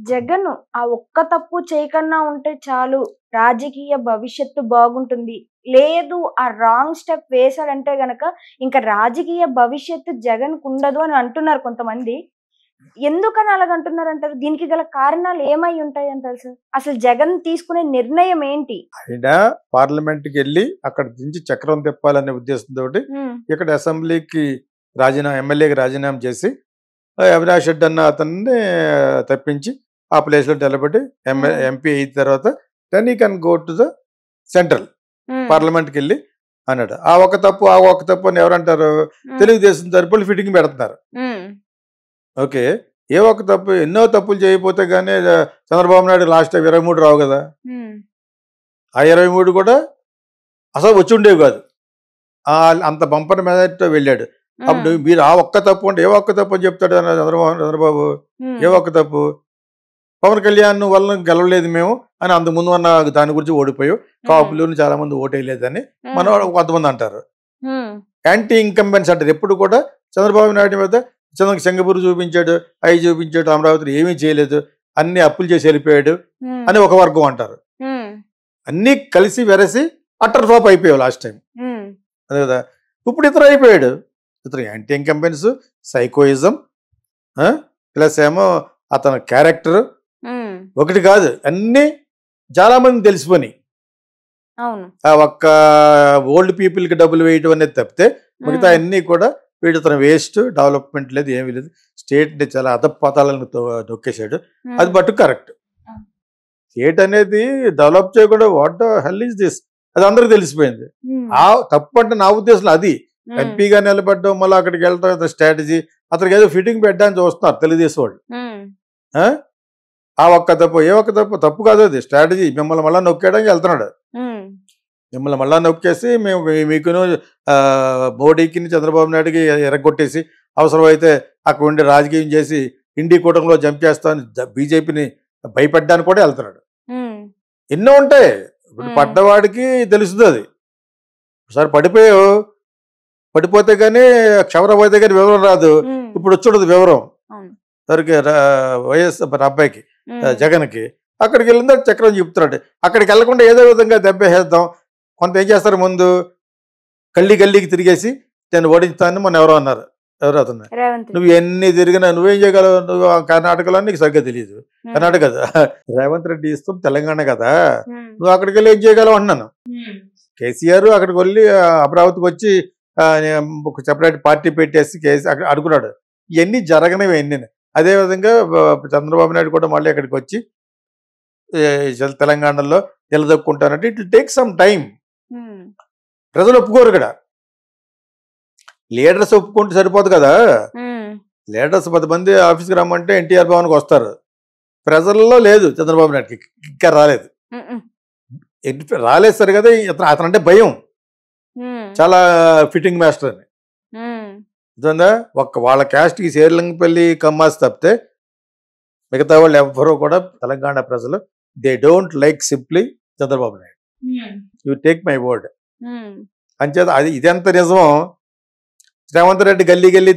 జగన్ ఆ ఒక్క తప్పు చేయకుండా ఉంటే చాలు రాజకీయ భవిష్యత్తు బాగుంటుంది. లేదు ఆ రాంగ్ స్టెప్ వేశాడంటే గనక ఇంకా రాజకీయ భవిష్యత్తు జగన్‌కుండదు అని అంటున్నారు కొంతమంది. ఎందుకని అలాగంటున్నారంటారు? దీనికి గల కారణాలు ఏమై ఉంటాయంటారు సార్? అసలు జగన్ తీసుకునే నిర్ణయం ఏంటి? ఆయన పార్లమెంట్‌కెళ్ళి అక్కడ నుంచి చక్రం తిప్పాలనే ఉద్దేశంతోటి హ్మ్. ఇక్కడ అసెంబ్లీకి ఎమ్మెల్యేకి రాజీనామా చేసి అవినాష్ రెడ్డి అన్న అతన్ని తప్పించి ఆ ప్లేస్‌లో నిలబెట్టి ఎంపీ అయిన తర్వాత then he can go to the central పార్లమెంట్‌కెళ్ళి అన్నాడు. ఆ ఒక్క తప్పు అని ఎవరంటారు? తెలుగుదేశం తరపులు ఫిట్టింగ్ పెడుతున్నారు. ఓకే. ఏ ఒక్క తప్పు ఎన్నో తప్పులు చేయకపోతే గానీ చంద్రబాబు నాయుడు లాస్ట్ టైం 23 రావు కదా! ఆ 23 కూడా అసలు వచ్చి ఉండేవి కాదు. అంత బంపర్ మెజారిటీతో వెళ్ళాడు. అప్పుడు మీరు ఆ ఒక్క తప్పు అంటే ఏ ఒక్క తప్పు అని చెప్తాడు చంద్రబాబు? ఏ ఒక్క తప్పు? పవన్ కళ్యాణ్ వల్ల గెలవలేదు మేము అని అంతకుముందు అన్న దాని గురించి ఓడిపోయాం. కాపులు చాలా మంది ఓటేయలేదని మన కొంతమంది అంటారు. యాంటీ ఇన్కంబెన్స్ అంటారు. ఎప్పుడు కూడా చంద్రబాబు నాయుడు మీద సింగపూర్ చూపించాడు, అవి చూపించాడు, అమరావతిలో ఏమీ చేయలేదు, అన్ని అప్పులు చేసి వెళ్ళిపోయాడు అని ఒక వర్గం అంటారు. అన్నీ కలిసి వెరసి అట్టర్ ఫ్లాప్ అయిపోయావు లాస్ట్ టైం. అదే కదా. ఇప్పుడు ఇతను అయిపోయాడు. ఇతను యాంటీ ఇన్కంబెన్స్, సైకోయిజం ప్లస్ ఏమో అతని క్యారెక్టర్ ఒకటి కాదు, అన్నీ చాలా మంది తెలిసిపోయి. ఆ ఒక్క ఓల్డ్ పీపుల్కి డబ్బులు వేయటం అనేది తప్పితే మిగతా అన్నీ కూడా వీడు తన వేస్ట్, డెవలప్మెంట్ లేదు, ఏమీ లేదు. స్టేట్ని చాలా అధపాతాలను నొక్కేశాడు. అది బట్టు కరెక్ట్. స్టేట్ అనేది డెవలప్ చేయకుండా what the hell is this అది అందరికి తెలిసిపోయింది. ఆ తప్పు అంటే నా ఉద్దేశంలో అది ఎంపీగా నిలబడ్డం, మళ్ళీ అక్కడికి వెళ్ళడం స్ట్రాటజీ. అతనికి ఏదో ఫిట్టింగ్ పెట్టడానికి చూస్తున్నారు తెలుగుదేశం వాళ్ళు. ఆ ఒక్క తప్పు ఏ ఒక్క తప్పు కాదు, అది స్ట్రాటజీ. మిమ్మల్ని మళ్ళీ నొక్కేయడానికి వెళ్తున్నాడు. మిమ్మల్ని మళ్ళా నొక్కేసి మేము మీకును మోడీకి చంద్రబాబు నాయుడికి ఎరగొట్టేసి అవసరమైతే అక్కడ ఉండి రాజకీయం చేసి ఇండి కూటమిలో జంప్ చేస్తామని బీజేపీని భయపెట్టడానికి కూడా వెళ్తున్నాడు. ఎన్నో ఉంటాయి. ఇప్పుడు పడ్డవాడికి తెలుస్తుంది. అది ఒకసారి పడిపోతే కానీ క్షవర పోతే కానీ వివరం రాదు. ఇప్పుడు వచ్చుండదు వివరం సరికి వైఎస్ అబ్బాయికి జగన్కి. అక్కడికి వెళ్ళిందా చక్రం చెప్తున్నాడు. అక్కడికి వెళ్ళకుండా ఏదో విధంగా దెబ్బేసేద్దాం. కొంత ఏం చేస్తారు, ముందు గల్లీకి తిరిగేసి నేను ఓడించుతాను మన ఎవరో అన్నారు. ఎవరో అతను, నువ్వు ఎన్ని తిరిగినా నువ్వేం చేయగలవు? నువ్వు కర్ణాటకలో నీకు సరిగ్గా తెలియదు. కర్ణాటక కదా, రేవంత్ రెడ్డి ఇస్తాం తెలంగాణ కదా, నువ్వు అక్కడికి వెళ్ళి ఏం చేయగలవు అన్నాను. కేసీఆర్ అక్కడికి వెళ్ళి అమరావతికి వచ్చి ఒక సెపరేట్ పార్టీ పెట్టేసి అక్కడ అడుగున్నాడు. ఇవన్నీ జరగనివి అన్నీ. అదేవిధంగా చంద్రబాబు నాయుడు కూడా మళ్ళీ అక్కడికి వచ్చి తెలంగాణలో నిలదొక్కుంటానంటే it will take some time. ప్రజలు ఒప్పుకోరు ఇక్కడ. లీడర్స్ ఒప్పుకుంటే సరిపోదు కదా. లీడర్స్ 10 మంది ఆఫీస్కి రమ్మంటే ఎన్టీఆర్ భవన్కి వస్తారు. ప్రజల్లో లేదు చంద్రబాబు నాయుడుకి, ఇంకా రాలేదు సరే కదా. అతనంటే భయం, చాలా ఫిట్టింగ్ మాస్టర్ అని. వాళ్ళ క్యాస్ట్కి శేర్లింగపల్లి కమ్మాస్ తప్పితే మిగతా వాళ్ళు ఎవ్వరూ కూడా తెలంగాణ ప్రజలు they don't like simply Chandrababu Naidu. You take my word. అంచేత అది ఇదెంత నిజమో రేవంత్ రెడ్డి గల్లీ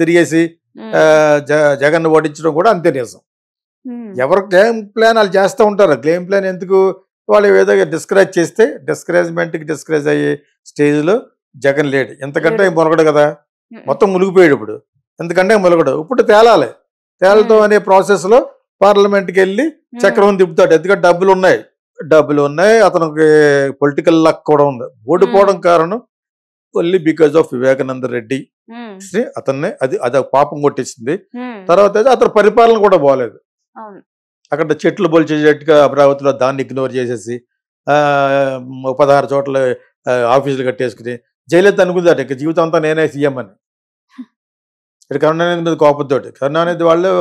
తిరిగేసి జగన్ ఓడించడం కూడా అంతే నిజం. ఎవరు గేమ్ ప్లాన్ వాళ్ళు చేస్తూ ఉంటారు. గేమ్ ప్లాన్ ఎందుకు? వాళ్ళు ఏదో డిస్కరేజ్మెంట్కి డిస్కరేజ్ అయ్యే స్టేజ్లో జగన్ లేడు. ఎంతకంటే మొలగడు కదా, మొత్తం మునిగిపోయాడు. ఇప్పుడు ఎందుకంటే మొలగడు. ఇప్పుడు తేలతో అనే ప్రాసెస్లో పార్లమెంట్కి వెళ్ళి చక్రం తిప్పుతాడు. ఎందుకంటే డబ్బులు ఉన్నాయి, అతనికి పొలిటికల్ లక్ కూడా ఉంది. ఓడిపోవడం కారణం only because of Vivekananda Reddy. అతన్ని అది పాపం కొట్టేసింది. తర్వాత అతని పరిపాలన కూడా బాగలేదు. అక్కడ చెట్లు బొలిచేటట్టుగా అమరావతిలో దాన్ని ఇగ్నోర్ చేసేసి 16 చోట్ల ఆఫీసులు కట్టేసుకుని జయలలిత అనుకుందాట ఇక జీవితం అంతా నేనే సీఎం అని. ఇక్కడ కరుణానిధి మీద కోపంతో కరుణానిధి వాళ్ళు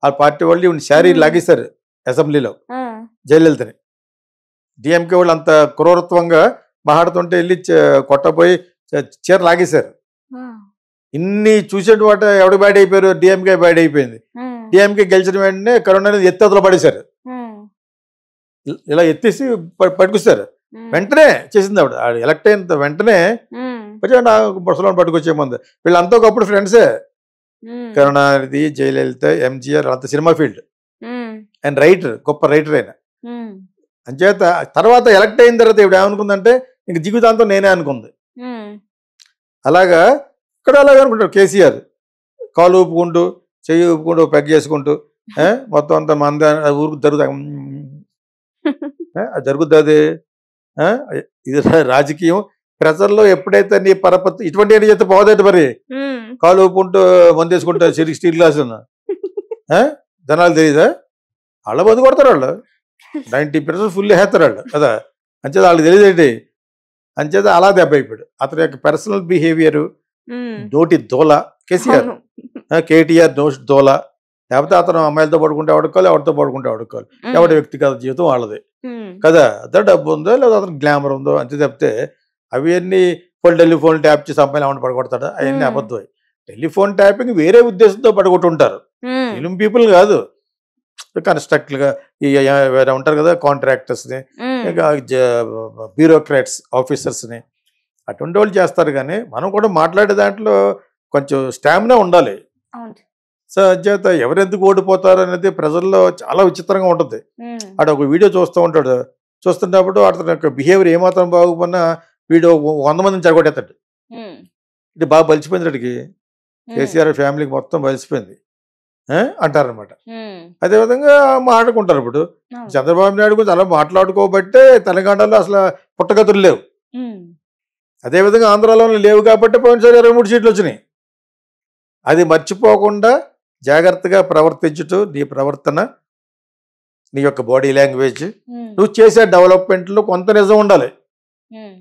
ఆ పార్టీ వాళ్ళు శారీ లాగేశారు అసెంబ్లీలో జయలలితని. డిఎంకే వాళ్ళు అంత క్రూరత్వంగా మాట్లాడుతుంటే వెళ్ళి కొట్టపోయి చీర లాగేశారు. ఇన్ని చూసేటి వాట ఎవడు బ్యాడ్ అయిపోయారు? డిఎంకే బ్యాడ్ అయిపోయింది. డిఎంకే గెలిచిన వెంటనే కరుణానిధి ఎత్తులో పడేశారు. ఇలా ఎత్తేసి పట్టుకొస్తారు. వెంటనే చేసింది ఆవిడ. ఎలక్ట్ అయిన వెంటనే ముసలాన్ని పట్టుకొచ్చే ముందు వీళ్ళంతా ఒకప్పుడు ఫ్రెండ్సే. కరుణానిధి, జయలలిత, ఎంజీఆర్ అంత సినిమా ఫీల్డ్. ఆయన రైటర్, గొప్ప రైటర్ ఆయన. ఉమ్, అంచేత తర్వాత ఎలక్ట్ అయిన తర్వాత ఇప్పుడు ఏమనుకుందంటే ఇంక జీవితాంతం నేనే అనుకుంది. ఉమ్, అలాగా ఇక్కడ అలాగే అనుకుంటాడు కేసీఆర్, కాలు ఊపుకుంటూ చెయ్యి ఊపుకుంటూ పెగ్ చేసుకుంటూ మొత్తం అంతా మంద ఊరికి జరుగుతుంది అది. ఇది రాజకీయం. ప్రజల్లో ఎప్పుడైతే నీ పరపతి ఇటువంటి ఏంటి చేస్తే పోదేంటి మరి, ఉమ్. కాలు ఊపుకుంటూ మందేసుకుంటారు స్టీల్ గ్లాసు జనాలు తెలియదా, వాళ్ళ బంధు కొడతారు వాళ్ళు 90% ఫుల్ వేస్తారు వాళ్ళు కదా. అంచేత వాళ్ళకి తెలియదేంటి, అంచేత అలా దెబ్బ అయిపోయాడు. అతని యొక్క పర్సనల్ బిహేవియర్ ఉమ్. నోటి దోల కేసీఆర్, అవును. కేటీఆర్ నోటి దోల. లేకపోతే అతను అమ్మాయిలతో పడుకుంటే ఆడుకోవాలి, ఎవరితో పడుకుంటే ఆడుకోవాలి, ఎవరి వ్యక్తిగత జీవితం వాళ్ళది ఉమ్, కదా. అదే డబ్బు ఉందో లేదా అతను గ్లామర్ ఉందో అంతే తప్పితే అవన్నీ టెలిఫోన్ ట్యాప్ చేసి అమ్మాయిలు ఏమైనా పడగొడతాడు, అవన్నీ అబద్ధం. టెలిఫోన్ ట్యాపింగ్ వేరే ఉద్దేశంతో పడగొట్టుంటారు, ఉమ్, ఫిలిం పీపుల్ కాదు. కన్స్ట్రక్ట్లుగా వేరే ఉంటారు కదా, కాంట్రాక్టర్స్ని, ఉమ్. ఇంకా బ్యూరోక్రాట్స్ ఆఫీసర్స్ని, అటువంటి వాళ్ళు చేస్తారు. కానీ మనం కూడా మాట్లాడే దాంట్లో కొంచెం స్టామినా ఉండాలి. అవును. సో చేత ఎవరెందుకు ఓడిపోతారు అనేది ప్రజల్లో చాలా విచిత్రంగా ఉంటుంది. ఉమ్, అటు ఒక వీడియో చూస్తూ ఉంటాడు, చూస్తున్నప్పుడు అతని యొక్క బిహేవియర్ ఏమాత్రం బాగుపోయినా వీడియో 100 మందిని చెడగొట్టేస్తాడు. ఉమ్, ఇది బాగా బలిసిపోయింది అడిగి, ఉమ్, కేసీఆర్ ఫ్యామిలీకి మొత్తం బలిసిపోయింది అంటారనమాట. ఉమ్. అదేవిధంగా మాట్లాడుకుంటారు. ఇప్పుడు అవును. చంద్రబాబు నాయుడు గురించి అలా మాట్లాడుకోబట్టే తెలంగాణలో అసలు పుట్టగతులు లేవు. ఉమ్, అదేవిధంగా ఆంధ్రాలో లేవు కాబట్టి పోయినసారి 23 సీట్లు వచ్చినాయి. అది మర్చిపోకుండా జాగ్రత్తగా ప్రవర్తించుతూ నీ ప్రవర్తన, నీ యొక్క బాడీ లాంగ్వేజ్, ఉమ్, నువ్వు చేసే డెవలప్మెంట్లో కొంత నిజం ఉండాలి. ఉమ్,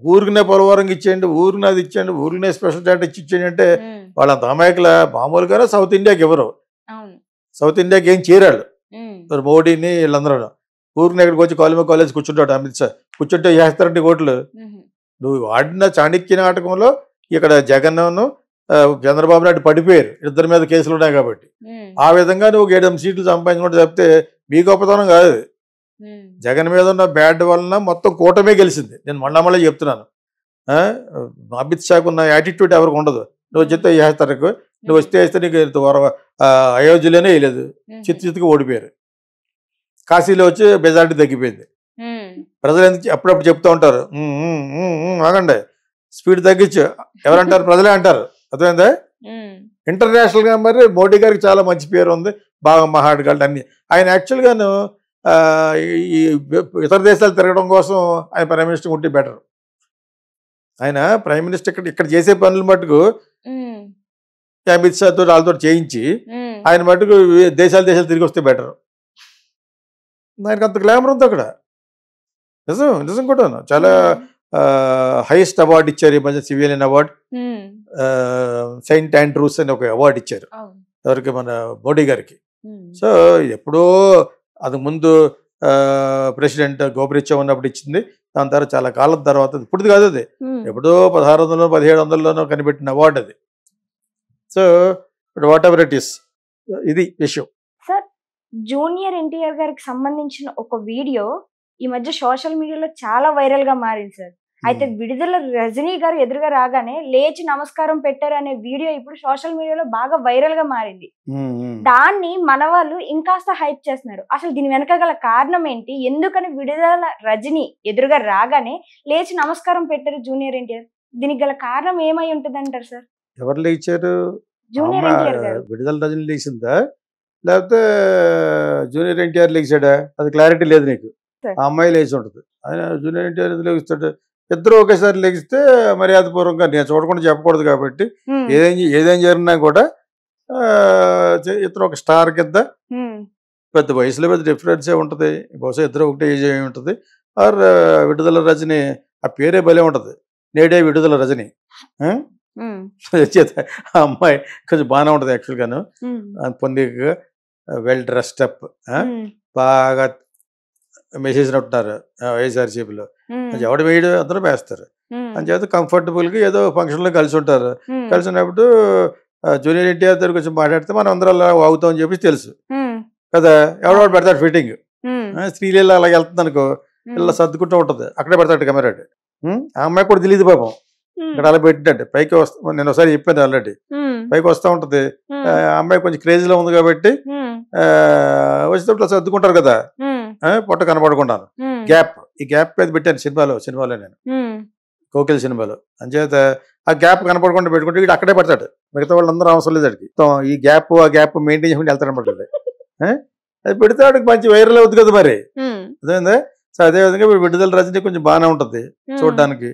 ఊరికినే పోలవరం ఇచ్చేయండి, ఊరిని అది ఇచ్చేయండి, ఊరినే స్పెషల్ స్టాటస్ ఇచ్చేయండి అంటే ఉమ్. వాళ్ళంత అమాయకుల. మామూలుగానే సౌత్ ఇండియాకి ఎవరు, అవును. సౌత్ ఇండియాకి ఏం చేరాడు ఉమ్, మరి మోడీని వీళ్ళందరూ. ఊరిని ఎక్కడికి వచ్చి కాలేజ్ కూర్చుంటాడు అమిత్ షా, కూర్చుంటే వేస్తారంటే ఓట్లు. ఉమ్, నువ్వు ఆడిన చాణక్య నాటకంలో ఇక్కడ జగన్ను చంద్రబాబు నాయుడు పడిపోయారు, ఇద్దరి మీద కేసులు ఉన్నాయి కాబట్టి. ఉమ్, ఆ విధంగా నువ్వు 7 సీట్లు సంపాదించుకుంటే తప్పితే మీ గొప్పతనం కాదు. ఉమ్. జగన్ మీద ఉన్న బ్యాడ్ వలన మొత్తం కూటమే గెలిచింది. నేను మళ్ళీ చెప్తున్నాను. అమిత్ షాకు ఉన్న యాటిట్యూడ్ ఎవరికి ఉండదు. నువ్వు చెప్తే వేస్తారు, నువ్వు వస్తే నీకు అయోధ్యలోనే వేయలేదు, చిత్తుగా ఓడిపోయారు. కాశీలో వచ్చి మెజారిటీ తగ్గిపోయింది. ఉమ్, ప్రజలు ఎందుకు అప్పుడప్పుడు చెప్తూ ఉంటారు, ఆగండి స్పీడ్ తగ్గించు, ఎవరంటారు, ప్రజలే అంటారు. అర్థమైందా? ఉమ్, ఇంటర్నేషనల్గా మరి మోడీ గారికి చాలా మంచి పేరు ఉంది, బాగా మహాడగాళ్ళు అన్ని. ఆయన యాక్చువల్గాను ఈ ఇతర దేశాలు తిరగడం కోసం ఆయన ప్రైమ్ మినిస్టర్ ఉంటే బెటర్. ఆయన ప్రైమ్ మినిస్టర్ ఇక్కడ చేసే పనులు మటుకు ఉమ్, అమిత్ షాతో వాళ్ళతో చేయించి ఉమ్. ఆయన మటుకు దేశాలు తిరిగి వస్తే బెటర్. ఆయనకు అంత గ్లామర్ ఉంది అక్కడ. నిజం కూడా. చాలా హైయెస్ట్ అవార్డు ఇచ్చారు ఈ మధ్య, సివిలియన్ అవార్డు, ఉమ్, సెయింట్ ఆండ్రూస్ అని ఒక అవార్డు ఇచ్చారు అవును. ఎవరికి, మన మోడీ గారికి. ఉమ్, సో ఎప్పుడో అది ముందు ప్రెసిడెంట్ గోపరిచ్చా ఉన్నప్పుడు ఇచ్చింది. దాని తర్వాత చాలా కాలం తర్వాత, ఇప్పుడు కాదు అది, ఉమ్. ఎప్పుడో 1600 1700లోనో కనిపెట్టిన అవార్డు అది. సో ఇప్పుడు వాట్ ఎవర్ ఇట్ ఈస్, ఇది విషయం. సార్, జూనియర్ ఎన్టీఆర్ గారికి సంబంధించిన ఒక వీడియో ఈ మధ్య సోషల్ మీడియాలో చాలా వైరల్ గా మారింది సార్. అయితే విడుదల రజనీ గారు ఎదురుగా రాగానే లేచి నమస్కారం పెట్టారు అనే వీడియో ఇప్పుడు సోషల్ మీడియాలో బాగా వైరల్ గా మారింది. దాన్ని మన వాళ్ళు ఇంకాస్త హైప్ చేస్తున్నారు. అసలు దీని వెనక గల కారణం ఏంటి? ఎందుకని విడుదల రజనీ ఎదురుగా రాగానే లేచి నమస్కారం పెట్టారు జూనియర్ ఎన్టీఆర్? దీనికి గల కారణం ఏమై ఉంటుంది అంటారు సార్? ఎవరు లేచారు? జూనియర్ ఎన్టీఆర్ గారు. విడుదల రజనీ లేచిందా లేకపోతే జూనియర్ ఎన్టీఆర్ లేచాడా? అది క్లారిటీ లేదు నీకు. ఆ అమ్మాయి లేచి ఉంటుంది. ఆయన జూనియర్ ఎన్టీఆర్ ఎందుకు లేస్తాడు? ఇద్దరు ఒకేసారి లెగిస్తే మర్యాదపూర్వకంగా, నేను చూడకుండా చెప్పకూడదు కాబట్టి, ఏదేం జరిగినా కూడా ఇతను ఒక స్టార్ కింద, పెద్ద వయసులో పెద్ద డిఫరెన్సే ఉంటుంది. బహుశా ఇద్దరు ఒకటే ఏజ్ ఏమి ఉంటుంది. ఆర్ విడుదల రజని ఆ పేరే భలే ఉంటుంది, నేడే విడుదల రజని. ఆ అమ్మాయి కొంచెం బాగానే ఉంటుంది యాక్చువల్గాను, పొందిగా వెల్ డ్రెస్డ్ అప్, బాగా మెసేజ్ ఉంటున్నారు వైఎస్ఆర్సీపీలో. ఎవడు వేయడు అందరూ వేస్తారు. అంచేత కంఫర్టబుల్గా ఏదో ఫంక్షన్లో కలిసి ఉంటారు. కలిసినప్పుడు జూనియర్ ఎన్టీఆర్ దగ్గర కొంచెం మాట్లాడితే మనం అందరూ అలా వాగుతామని చెప్పి తెలుసు కదా. ఎవడో పెడతాడు ఫిట్టింగ్. స్త్రీలు అలాగే వెళ్తుంది అనుకో, ఇలా సర్దుకుంటూ ఉంటుంది, అక్కడే పెడతాడు కెమెరాడు. ఆ అమ్మాయి కూడా తెలియదు పాపం, ఇక్కడ అలా పెట్టినట్టు పైకి వస్తా, నేను ఒకసారి చెప్పాను ఆల్రెడీ, పైకి వస్తూ ఉంటుంది. అమ్మాయి కొంచెం క్రేజీలో ఉంది కాబట్టి వచ్చేటప్పుడు సర్దుకుంటారు కదా, పొట్ట కనపడకుండా గ్యాప్, ఈ గ్యాప్ మీద పెట్టాను సినిమాలో నేను కోకిల సినిమాలో. అంచేత ఆ గ్యాప్ కనపడకుండా పెట్టుకుంటే వీడు అక్కడే పడతాడు, మిగతా వాళ్ళందరూ అవసరం లేదు అడిగి. ఈ గ్యాప్ మెయింటైన్ చేసుకుంటే వెళ్తాడు అనమాట. అది పెడితే వాడికి మంచి వైరల్ అవుతుంది కదా మరి, అదేందా. సో అదే విధంగా విడుదల రజనీ కొంచెం బాగానే ఉంటది చూడడానికి.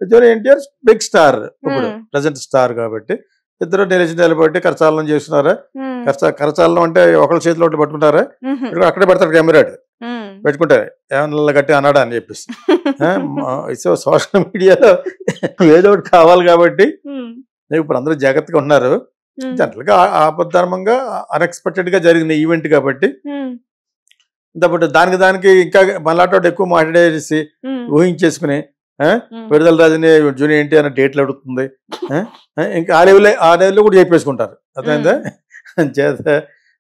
జూనియర్ ఎన్టీఆర్ బిగ్ స్టార్, ఇప్పుడు ప్రజెంట్ స్టార్ కాబట్టి ఇద్దరు నిలబట్టి కరచాలనం చేస్తున్నారా. కరచాలనం అంటే ఒకళ్ళ చేతిలో ఒకటి పట్టుకుంటారా, అక్కడే పెడతాడు కెమెరాడు పెట్టుకుంటారు, ఏమన్నా గట్టి అన్నాడా అని చెప్పేసి. సో సోషల్ మీడియాలో ఏదో ఒకటి కావాలి కాబట్టి ఇప్పుడు అందరూ జాగ్రత్తగా ఉన్నారు. జనరల్ గా ఆపద్ధర్మంగా అన్ఎక్స్పెక్టెడ్ గా జరిగిన ఈవెంట్ కాబట్టి దానికి ఇంకా మళ్ళాటోడు ఎక్కువ మాట్లాడేసి ఊహించేసుకుని విడుదల రాజని జూనియర్ ఎన్టీఆర్ డేట్లు అడుగుతుంది, ఇంకా ఆ లెవెల్లో కూడా చెప్పేసుకుంటారు. అర్థమైందా. చేత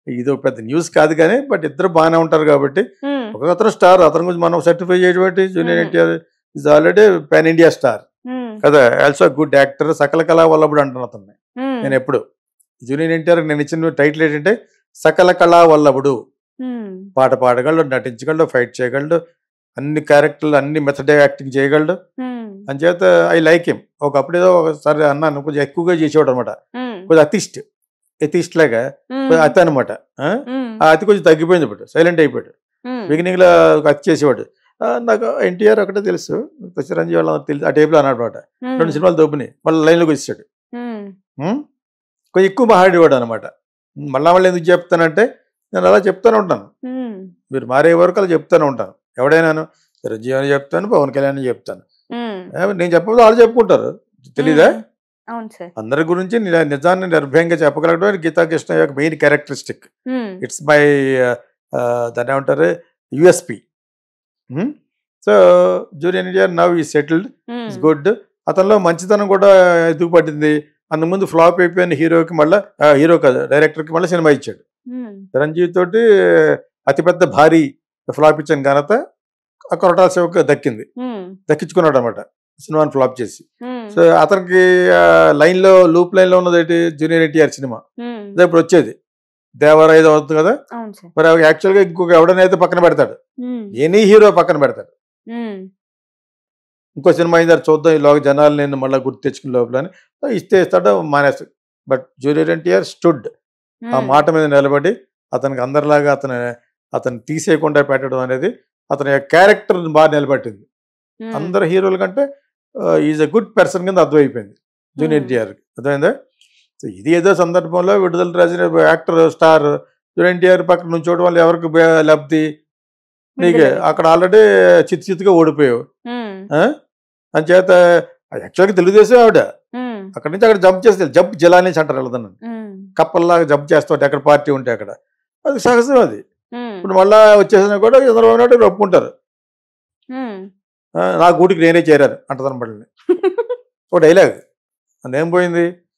ఇది ఒక పెద్ద న్యూస్ కాదు కానీ, బట్ ఇద్దరు బాగానే ఉంటారు కాబట్టి. ఒక స్టార్, అతని గురించి మనం సర్టిఫై చేయటువంటి junior NTR is already pan India star కదా, ఆల్సో గుడ్ యాక్టర్, సకల కళా వల్లభుడు అంటాను అతన్ని నేను ఎప్పుడు. జూనియర్ ఎన్టీఆర్ నేను ఇచ్చిన టైటిల్ ఏంటంటే సకల కళా వల్లభుడు. పాట పాడగలడు, నటించగలడు, ఫైట్ చేయగలడు, అన్ని క్యారెక్టర్లు అన్ని మెథడ్ యాక్టింగ్ చేయగలడు. అంచేత ఐ లైక్ హిమ్. ఒకప్పుడు ఏదో ఒకసారి అన్నాను, కొంచెం ఎక్కువగా చేసేవాడు అనమాట, కొంచెం ఎథిస్ట్ లాగా అతి అనమాట. ఆ అతి కొంచెం తగ్గిపోయింది, ఇప్పుడు సైలెంట్ అయిపోయాడు. బిగినింగ్ లో అతి చేసేవాడు. నాకు ఎన్టీఆర్ ఒకటే తెలుసు, చిరంజీవి వాళ్ళ తెలుసు, ఆ టైప్లో అన్నాడు అనమాట. 2 సినిమాలు దొబ్బినాయి, మళ్ళీ లైన్లోకి వచ్చాడు. కొంచెం ఎక్కువ మాట్లాడేవాడు అనమాట. మళ్ళీ ఎందుకు చెప్తానంటే నేను అలా చెప్తానే ఉంటాను, మీరు మారే వరకు అలా చెప్తానే ఉంటాను. ఎవడైనాను చిరంజీవి అని చెప్తాను, పవన్ కళ్యాణ్ అని చెప్తాను. నేను చెప్పకపోతే వాళ్ళు చెప్పుకుంటారు, తెలీదా. అందరి గురించి నిజాన్ని నిర్భయంగా చెప్పగలగడం గీతా కృష్ణ యొక్క మెయిన్ క్యారెక్టరిస్టిక్. ఇట్స్ మై దాన్ని ఏమంటారు USP. So junior NTR now ఈ సెటిల్డ్, ఇట్స్ గుడ్. అతనిలో మంచితనం కూడా ఎదుగుపడింది. అంతకుముందు ఫ్లాప్ అయిపోయిన హీరోకి మళ్ళీ, హీరో కాదు డైరెక్టర్కి మళ్ళీ సినిమా ఇచ్చాడు. చిరంజీవి తోటి అతిపెద్ద భారీ ఫ్లాప్ ఇచ్చిన ఘనత కొరటాల శివకు దక్కించుకున్నాడు అనమాట, సినిమాని ఫ్లాప్ చేసి. సో అతనికి లూప్ లైన్ లో ఉన్నది ఏంటి, జూనియర్ ఎన్టీఆర్ సినిమా. అదే ఇప్పుడు వచ్చేది దేవరాయుధం అవుతుంది కదా, మరి యాక్చువల్ గా ఇంకొక ఎవడనైతే పక్కన పెడతాడు, ఎనీ హీరో పక్కన పెడతాడు. ఇంకో సినిమా అయిన చూద్దాం, ఈ లోక జనాలు నేను మళ్ళీ గుర్తు తెచ్చుకునే లోపల అని ఇస్తాడో మానేస్తాడు. బట్ జూనియర్ ఎన్టీఆర్ స్టుడ్, ఆ మాట మీద నిలబడి అతనికి అందరిలాగా అతను తీసేయకుండా పెట్టడం అనేది అతని క్యారెక్టర్ బాగా నిలబెట్టింది. అందరు హీరోల కంటే ఈజ్ ఎ గుడ్ పర్సన్ కింద అర్థమైపోయింది జూనియర్ ఎన్టీఆర్కి, అర్థమైందా. సో ఇది ఏదో సందర్భంలో విడుదల రాజుని యాక్టర్ స్టార్ జూనియర్ ఎన్టీఆర్ పక్కన నుంచోవడం వల్ల ఎవరికి లబ్ధి, నీకే అక్కడ ఆల్రెడీ చిత్తుగా ఓడిపోయావు. అంచేత యాక్చువల్గా తెలుగుదేశం ఆవిడ, అక్కడి నుంచి అక్కడ జంప్ చేస్తే జంప్ జిల్లా నుంచి అంటారు వెళ్తాను, కప్పల్లాగా జంప్ చేస్తాడు ఎక్కడ పార్టీ ఉంటే అక్కడ, అది సహజం అది. ఇప్పుడు మళ్ళా వచ్చేసినా కూడా చంద్రబాబు నాయుడు ఒప్పుకుంటారు, నా గూటికి నేనే చేరాను అంటదనమాట. ఒక డైలాగ్ అందుకేం పోయింది,